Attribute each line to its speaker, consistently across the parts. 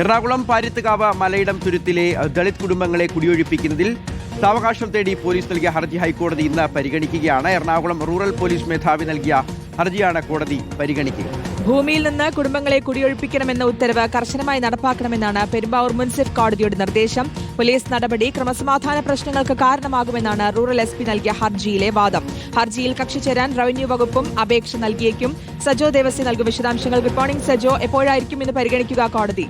Speaker 1: എറണാകുളം പാരിത്തുകാവ് മലയിടം തുരുത്തിലെ ദളിത് കുടുംബങ്ങളെ കുടിയൊഴിപ്പിക്കുന്നതിൽ സാവകാശം തേടി പോലീസ് നൽകിയ ഹർജി ഹൈക്കോടതി ഇന്ന് പരിഗണിക്കുകയാണ്. എറണാകുളം റൂറൽ പോലീസ് മേധാവി നൽകിയ ഹർജിയാണ് കോടതി പരിഗണിക്കുക.
Speaker 2: ഭൂമിയിൽ നിന്ന് കുടുംബങ്ങളെ കുടിയൊഴിപ്പിക്കണമെന്ന ഉത്തരവ് കർശനമായി നടപ്പാക്കണമെന്നാണ് പെരുമ്പാവൂർ മുനിസിഫ് കോടതിയുടെ നിർദ്ദേശം. പോലീസ് നടപടി ക്രമസമാധാന പ്രശ്നങ്ങൾക്ക് കാരണമാകുമെന്നാണ് റൂറൽ SP നൽകിയ ഹർജിയിലെ വാദം. ഹർജിയിൽ കക്ഷി ചേരാൻ റവന്യൂ വകുപ്പും അപേക്ഷ നൽകിയേക്കും. സജോ ദേവസി നൽകും വിശദാംശങ്ങൾ. ഗുഡ് മോർണിംഗ് സജോ, എപ്പോഴായിരിക്കും ഇന്ന് പരിഗണിക്കുക കോടതി?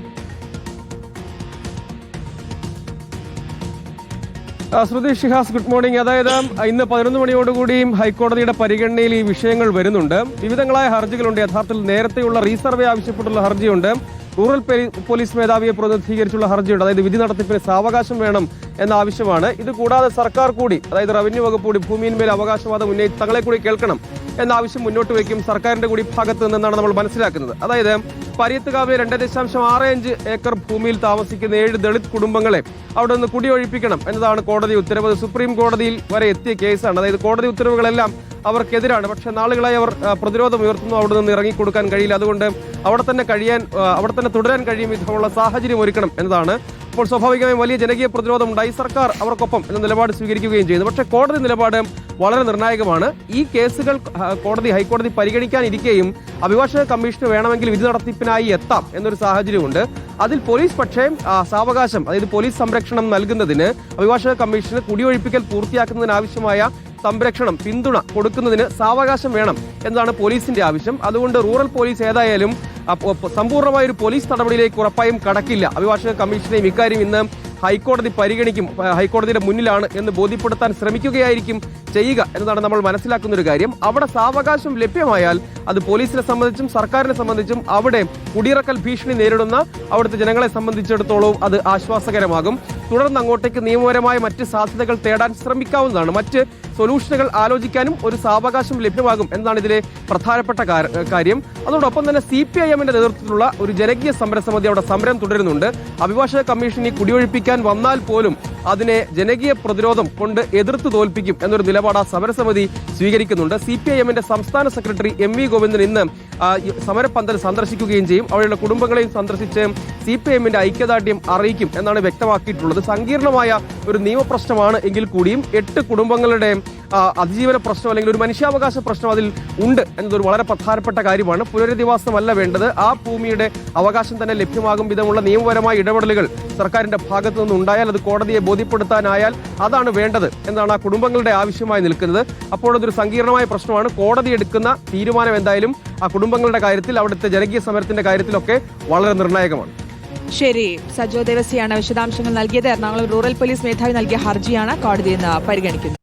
Speaker 3: ശ്രുതി ഷിഹാസ്, ഗുഡ് മോർണിംഗ്. അതായത് ഇന്ന് 11 മണിയോടുകൂടിയും ഹൈക്കോടതിയുടെ പരിഗണനയിൽ ഈ വിഷയങ്ങൾ വരുന്നുണ്ട്. വിവിധങ്ങളായ ഹർജികളുണ്ട്. യഥാർത്ഥത്തിൽ നേരത്തെയുള്ള റീസർവേ ആവശ്യപ്പെട്ടുള്ള ഹർജിയുണ്ട്, റൂറൽ പോലീസ് മേധാവിയെ പ്രതിനിധീകരിച്ചുള്ള ഹർജിയുണ്ട്. അതായത് വിധി നടത്തിപ്പിന് സാവകാശം വേണം എന്ന ആവശ്യമാണ്. ഇത് കൂടാതെ സർക്കാർ കൂടി, അതായത് റവന്യൂ വകുപ്പ് കൂടി ഭൂമിയിന്മേൽ അവകാശവാദം ഉന്നയിച്ച് തങ്ങളെ കൂടി കേൾക്കണം എന്ന ആവശ്യം മുന്നോട്ട് വയ്ക്കും സർക്കാരിന്റെ കൂടി ഭാഗത്ത് നിന്നാണ് നമ്മൾ മനസ്സിലാക്കുന്നത്. അതായത് പാരിത്തുകാവിലെ 2.65 ഏക്കർ ഭൂമിയിൽ താമസിക്കുന്ന 7 ദളിത് കുടുംബങ്ങളെ അവിടെ നിന്ന് കുടിയൊഴിപ്പിക്കണം എന്നതാണ് കോടതി ഉത്തരവ്. സുപ്രീം കോടതിയിൽ വരെ എത്തിയ കേസാണ്. അതായത് കോടതി ഉത്തരവുകളെല്ലാം അവർക്കെതിരാണ്. പക്ഷേ നാളുകളായി അവർ പ്രതിരോധം ഉയർത്തുന്നു. അവിടെ നിന്ന് ഇറങ്ങിക്കൊടുക്കാൻ കഴിയില്ല. അതുകൊണ്ട് അവിടെ തന്നെ തുടരാൻ കഴിയും വിധമുള്ള സാഹചര്യം ഒരുക്കണം എന്നതാണ്. അപ്പോൾ സ്വാഭാവികമായും വലിയ ജനകീയ പ്രതിരോധം ഉണ്ടായി. സർക്കാർ അവർക്കൊപ്പം എന്ന നിലപാട് സ്വീകരിക്കുകയും ചെയ്യുന്നു. പക്ഷേ കോടതി നിലപാട് വളരെ നിർണായകമാണ്. ഈ കേസുകൾ ഹൈക്കോടതി പരിഗണിക്കാനിരിക്കെയും അഭിഭാഷക കമ്മീഷന് വേണമെങ്കിൽ വിധി നടത്തിപ്പിനായി എത്താം എന്നൊരു സാഹചര്യമുണ്ട്. അതിൽ പോലീസ് പക്ഷേ സാവകാശം, അതായത് പോലീസ് സംരക്ഷണം നൽകുന്നതിന് അഭിഭാഷക കമ്മീഷന് കുടിയൊഴിപ്പിക്കൽ പൂർത്തിയാക്കുന്നതിനാവശ്യമായ സംരക്ഷണം, പിന്തുണ കൊടുക്കുന്നതിന് സാവകാശം വേണം എന്നതാണ് പോലീസിന്റെ ആവശ്യം. അതുകൊണ്ട് റൂറൽ പോലീസ് ഏതായാലും സമ്പൂർണ്ണമായ ഒരു പോലീസ് നടപടിയിലേക്ക് ഉറപ്പായും കടക്കില്ല. അഭിഭാഷക കമ്മീഷനെയും ഇക്കാര്യം ഇന്ന് ഹൈക്കോടതി പരിഗണിക്കും, ഹൈക്കോടതിയുടെ മുന്നിലാണ് എന്ന് ബോധ്യപ്പെടുത്താൻ ശ്രമിക്കുകയായിരിക്കും ചെയ്യുക എന്നതാണ് നമ്മൾ മനസ്സിലാക്കുന്ന ഒരു കാര്യം. അവിടെ സാവകാശം ലഭ്യമായാൽ അത് പോലീസിനെ സംബന്ധിച്ചും സർക്കാരിനെ സംബന്ധിച്ചും അവിടെ കുടിയിറക്കൽ ഭീഷണി നേരിടുന്ന അവിടുത്തെ ജനങ്ങളെ സംബന്ധിച്ചിടത്തോളം അത് ആശ്വാസകരമാകും. തുടർന്ന് അങ്ങോട്ടേക്ക് നിയമപരമായ മറ്റ് സാധ്യതകൾ തേടാൻ ശ്രമിക്കാവുന്നതാണ്. മറ്റ് സൊല്യൂഷനുകൾ ആലോചിക്കാനും ഒരു സാവകാശം ലഭ്യമാകും എന്നതാണ് ഇതിലെ പ്രധാനപ്പെട്ട കാര്യം. അതോടൊപ്പം തന്നെ CPIMന്റെ നേതൃത്വത്തിലുള്ള ഒരു ജനകീയ സമരസമിതി അവിടെ സമരം തുടരുന്നുണ്ട്. അഭിഭാഷക കമ്മീഷൻ ഈ കുടിയൊഴിപ്പിക്കാൻ വന്നാൽ പോലും അതിനെ ജനകീയ പ്രതിരോധം കൊണ്ട് എതിർത്ത് തോൽപ്പിക്കും എന്നൊരു നിലപാട് ആ സമരസമിതി സ്വീകരിക്കുന്നുണ്ട്. CPIMന്റെ സംസ്ഥാന സെക്രട്ടറി MV ഗോവിന്ദൻ ഇന്ന് സമരപ്പന്തൽ സന്ദർശിക്കുകയും ചെയ്യും. അവിടെയുള്ള കുടുംബങ്ങളെയും സന്ദർശിച്ച് CPIMന്റെ ഐക്യദാർഢ്യം അറിയിക്കും എന്നാണ് വ്യക്തമാക്കിയിട്ടുള്ളത്. സങ്കീർണമായ ഒരു നിയമപ്രശ്നമാണ് എങ്കിൽ കൂടിയും 8 കുടുംബങ്ങളുടെ അതിജീവന പ്രശ്നം അല്ലെങ്കിൽ ഒരു മനുഷ്യാവകാശ പ്രശ്നം അതിൽ ഉണ്ട് എന്നതൊരു വളരെ പ്രധാനപ്പെട്ട കാര്യമാണ്. പുനരധിവാസമല്ല വേണ്ടത്, ആ ഭൂമിയുടെ അവകാശം തന്നെ ലഭ്യമാകും വിധമുള്ള നിയമപരമായ ഇടപെടലുകൾ സർക്കാരിന്റെ ഭാഗത്തു നിന്നുണ്ടായാൽ, അത് കോടതിയെ ബോധ്യപ്പെടുത്താനായാൽ അതാണ് വേണ്ടത് എന്നാണ് ആ കുടുംബങ്ങളുടെ ആവശ്യമായി നിൽക്കുന്നത്. അപ്പോൾ അതൊരു സങ്കീർണമായ പ്രശ്നമാണ്. കോടതി എടുക്കുന്ന തീരുമാനം എന്തായാലും ആ കുടുംബങ്ങളുടെ കാര്യത്തിൽ, അവിടുത്തെ ജനകീയ സമരത്തിന്റെ കാര്യത്തിലൊക്കെ വളരെ നിർണായകമാണ്.
Speaker 2: ശരി, സജോ ദേവസിയാണ് വിശദാംശങ്ങൾ നൽകിയത്. എറണാകുളം റൂറൽ പോലീസ് മേധാവി നൽകിയ ഹർജിയാണ് കോടതി ഇന്ന് പരിഗണിക്കുന്നത്.